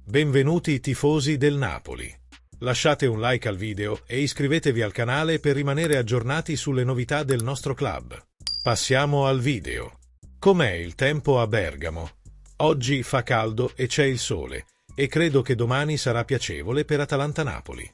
Benvenuti tifosi del Napoli. Lasciate un like al video e iscrivetevi al canale per rimanere aggiornati sulle novità del nostro club. Passiamo al video. Com'è il tempo a Bergamo? Oggi fa caldo e c'è il sole, e credo che domani sarà piacevole per Atalanta-Napoli.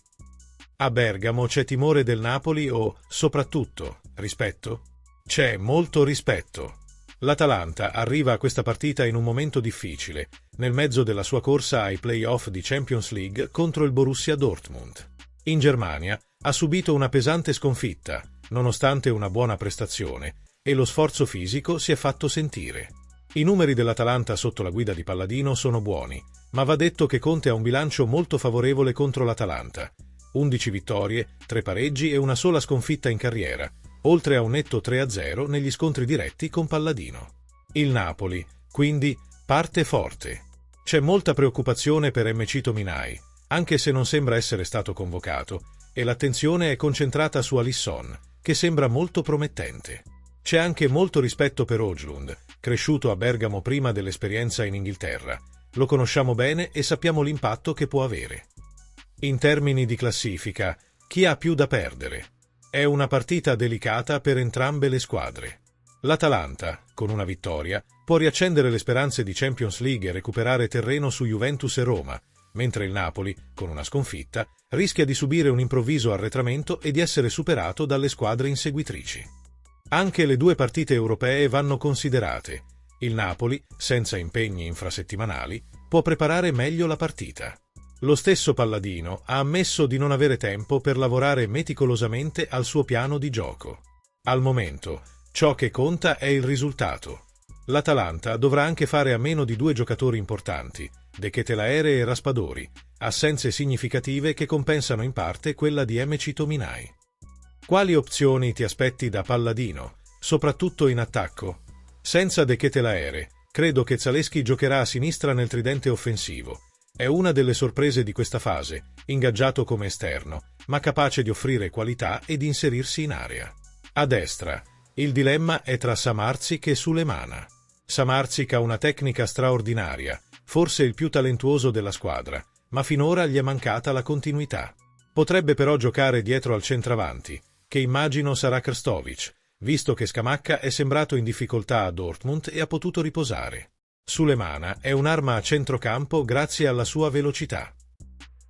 A Bergamo c'è timore del Napoli o, soprattutto, rispetto? C'è molto rispetto. L'Atalanta arriva a questa partita in un momento difficile, nel mezzo della sua corsa ai play-off di Champions League contro il Borussia Dortmund. In Germania ha subito una pesante sconfitta, nonostante una buona prestazione, e lo sforzo fisico si è fatto sentire. I numeri dell'Atalanta sotto la guida di Palladino sono buoni, ma va detto che Conte ha un bilancio molto favorevole contro l'Atalanta. 11 vittorie, 3 pareggi e una sola sconfitta in carriera, oltre a un netto 3-0 negli scontri diretti con Palladino. Il Napoli, quindi, parte forte. C'è molta preoccupazione per MC Tominay, anche se non sembra essere stato convocato, e l'attenzione è concentrata su Alisson, che sembra molto promettente. C'è anche molto rispetto per Højlund, cresciuto a Bergamo prima dell'esperienza in Inghilterra. Lo conosciamo bene e sappiamo l'impatto che può avere. In termini di classifica, chi ha più da perdere? È una partita delicata per entrambe le squadre. L'Atalanta, con una vittoria, può riaccendere le speranze di Champions League e recuperare terreno su Juventus e Roma, mentre il Napoli, con una sconfitta, rischia di subire un improvviso arretramento e di essere superato dalle squadre inseguitrici. Anche le due partite europee vanno considerate. Il Napoli, senza impegni infrasettimanali, può preparare meglio la partita. Lo stesso Palladino ha ammesso di non avere tempo per lavorare meticolosamente al suo piano di gioco. Al momento, ciò che conta è il risultato. L'Atalanta dovrà anche fare a meno di 2 giocatori importanti, De Ketelaere e Raspadori, assenze significative che compensano in parte quella di MC Tominay. Quali opzioni ti aspetti da Palladino, soprattutto in attacco? Senza De Ketelaere, credo che Zalewski giocherà a sinistra nel tridente offensivo. È una delle sorprese di questa fase, ingaggiato come esterno, ma capace di offrire qualità e di inserirsi in area. A destra, il dilemma è tra Samardzic e Sulemana. Samardzic ha una tecnica straordinaria, forse il più talentuoso della squadra, ma finora gli è mancata la continuità. Potrebbe però giocare dietro al centravanti, che immagino sarà Krstovic, visto che Scamacca è sembrato in difficoltà a Dortmund e ha potuto riposare. Sulemana è un'arma a centrocampo grazie alla sua velocità.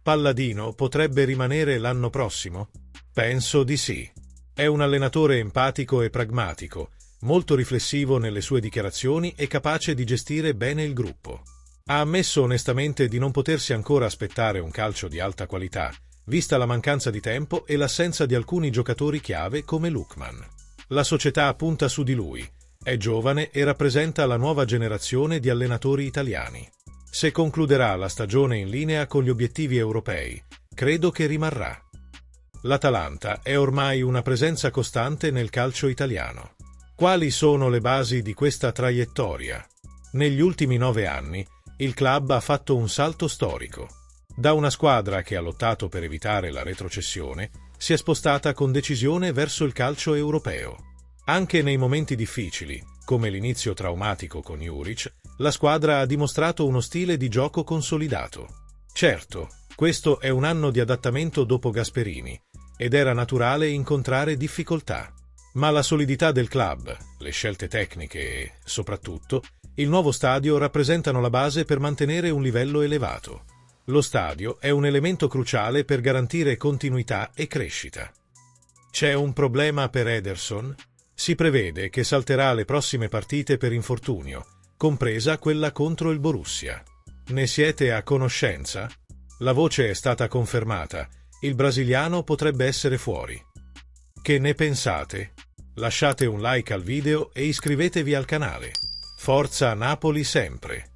Palladino potrebbe rimanere l'anno prossimo? Penso di sì. È un allenatore empatico e pragmatico, molto riflessivo nelle sue dichiarazioni e capace di gestire bene il gruppo. Ha ammesso onestamente di non potersi ancora aspettare un calcio di alta qualità, vista la mancanza di tempo e l'assenza di alcuni giocatori chiave come Lookman. La società punta su di lui. È giovane e rappresenta la nuova generazione di allenatori italiani. Se concluderà la stagione in linea con gli obiettivi europei, credo che rimarrà. L'Atalanta è ormai una presenza costante nel calcio italiano. Quali sono le basi di questa traiettoria? Negli ultimi 9 anni, il club ha fatto un salto storico. Da una squadra che ha lottato per evitare la retrocessione, si è spostata con decisione verso il calcio europeo. Anche nei momenti difficili, come l'inizio traumatico con Juric, la squadra ha dimostrato uno stile di gioco consolidato. Certo, questo è un anno di adattamento dopo Gasperini, ed era naturale incontrare difficoltà. Ma la solidità del club, le scelte tecniche e, soprattutto, il nuovo stadio rappresentano la base per mantenere un livello elevato. Lo stadio è un elemento cruciale per garantire continuità e crescita. C'è un problema per Ederson? Si prevede che salterà le prossime partite per infortunio, compresa quella contro il Borussia. Ne siete a conoscenza? La voce è stata confermata. Il brasiliano potrebbe essere fuori. Che ne pensate? Lasciate un like al video e iscrivetevi al canale. Forza Napoli sempre!